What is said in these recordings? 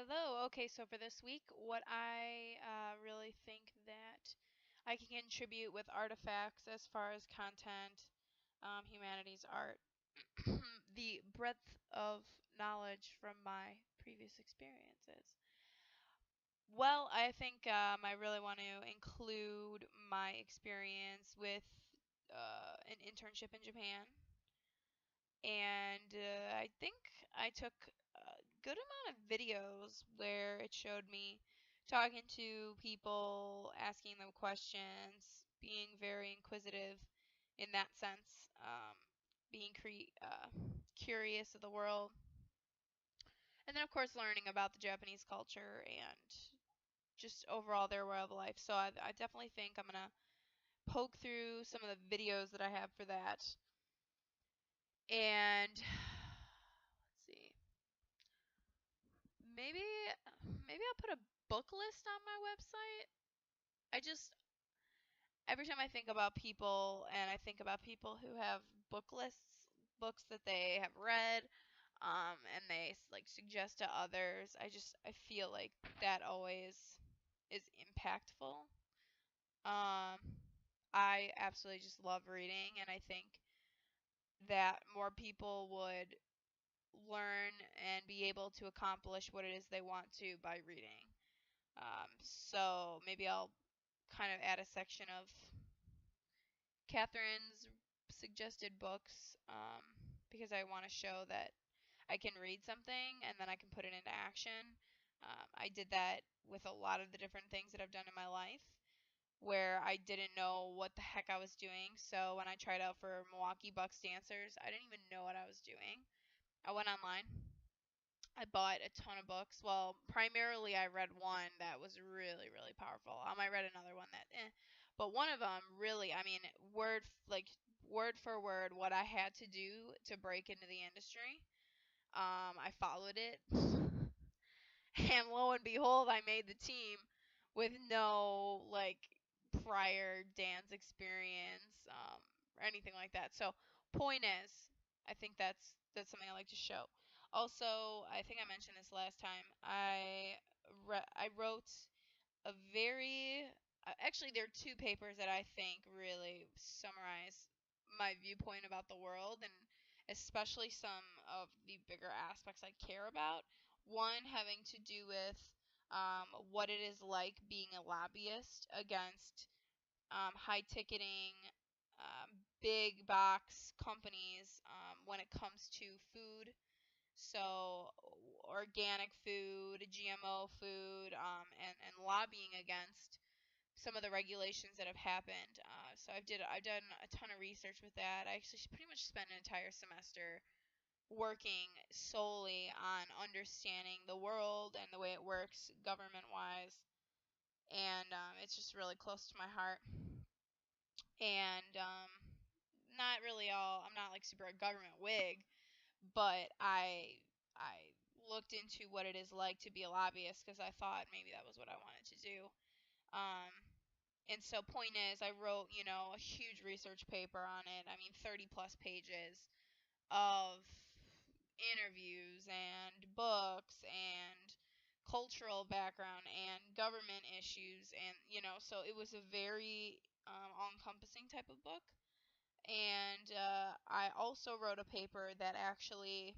Hello. Okay, so for this week, what I really think that I can contribute with artifacts as far as content, humanities, art, the breadth of knowledge from my previous experiences. Well, I think I really want to include my experience with an internship in Japan, and I think I took a good amount of videos where it showed me talking to people, asking them questions, being very inquisitive in that sense, being curious of the world, and then of course learning about the Japanese culture and just overall their way of life. So I definitely think I'm gonna poke through some of the videos that I have for that, and let's see. Maybe maybe I'll put a book list on my website. I just every time I think about people and I think about people who have book lists, books that they have read, and they like suggest to others, I feel like that always is impactful. Um, I absolutely just love reading, and I think that more people would learn and be able to accomplish what it is they want to by reading. So maybe I'll kind of add a section of Catherine's suggested books because I want to show that I can read something and then I can put it into action. I did that with a lot of the different things that I've done in my life where I didn't know what the heck I was doing. So when I tried out for Milwaukee Bucks dancers, I didn't even know what I was doing. I went online. I bought a ton of books. Well, primarily I read one that was really, really powerful. I read another one that, but one of them really, I mean, word for word, what I had to do to break into the industry. I followed it, and lo and behold, I made the team with no like prior dance experience or anything like that. So, point is, I think that's something I like to show. Also, I think I mentioned this last time. I wrote a very actually there are two papers that I think really summarize my viewpoint about the world and especially some of the bigger aspects I care about. One having to do with what it is like being a lobbyist against high ticketing, big box companies when it comes to food. So, organic food, GMO food, and lobbying against some of the regulations that have happened. So I've done a ton of research with that. I actually pretty much spent an entire semester working solely on understanding the world and the way it works government wise, and it's just really close to my heart. And not really all. I'm not like super a government wig, but I looked into what it is like to be a lobbyist because I thought maybe that was what I wanted to do. Um, and so point is, I wrote, a huge research paper on it. I mean, 30 plus pages of interviews and books and cultural background and government issues and so it was a very all-encompassing type of book. And I also wrote a paper that actually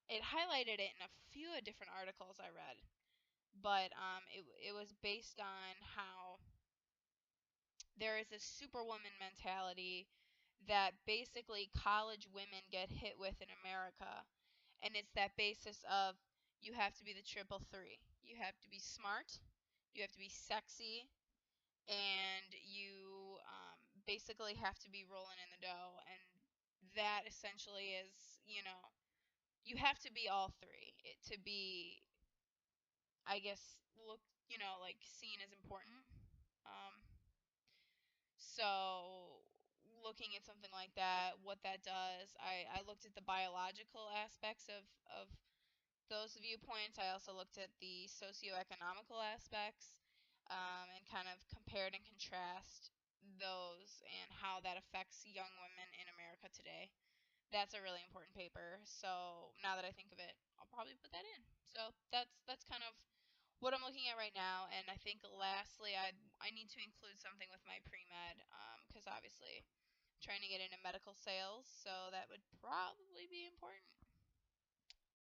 it highlighted it in a few different articles I read, but it was based on how there is a superwoman mentality that basically college women get hit with in America. And it's that basis of you have to be the triple three. You have to be smart, you have to be sexy, and you basically have to be rolling in the dough. And that essentially is, you have to be all three to be, I guess, like seen as important. Um, So, looking at something like that, what that does, I looked at the biological aspects of those viewpoints. I also looked at the socioeconomical aspects and kind of compared and contrast those and how that affects young women in America today. that's a really important paper. So now that I think of it, I'll probably put that in. So that's kind of what I'm looking at right now. And I think lastly, I need to include something with my pre-med, because obviously I'm trying to get into medical sales, so that would probably be important.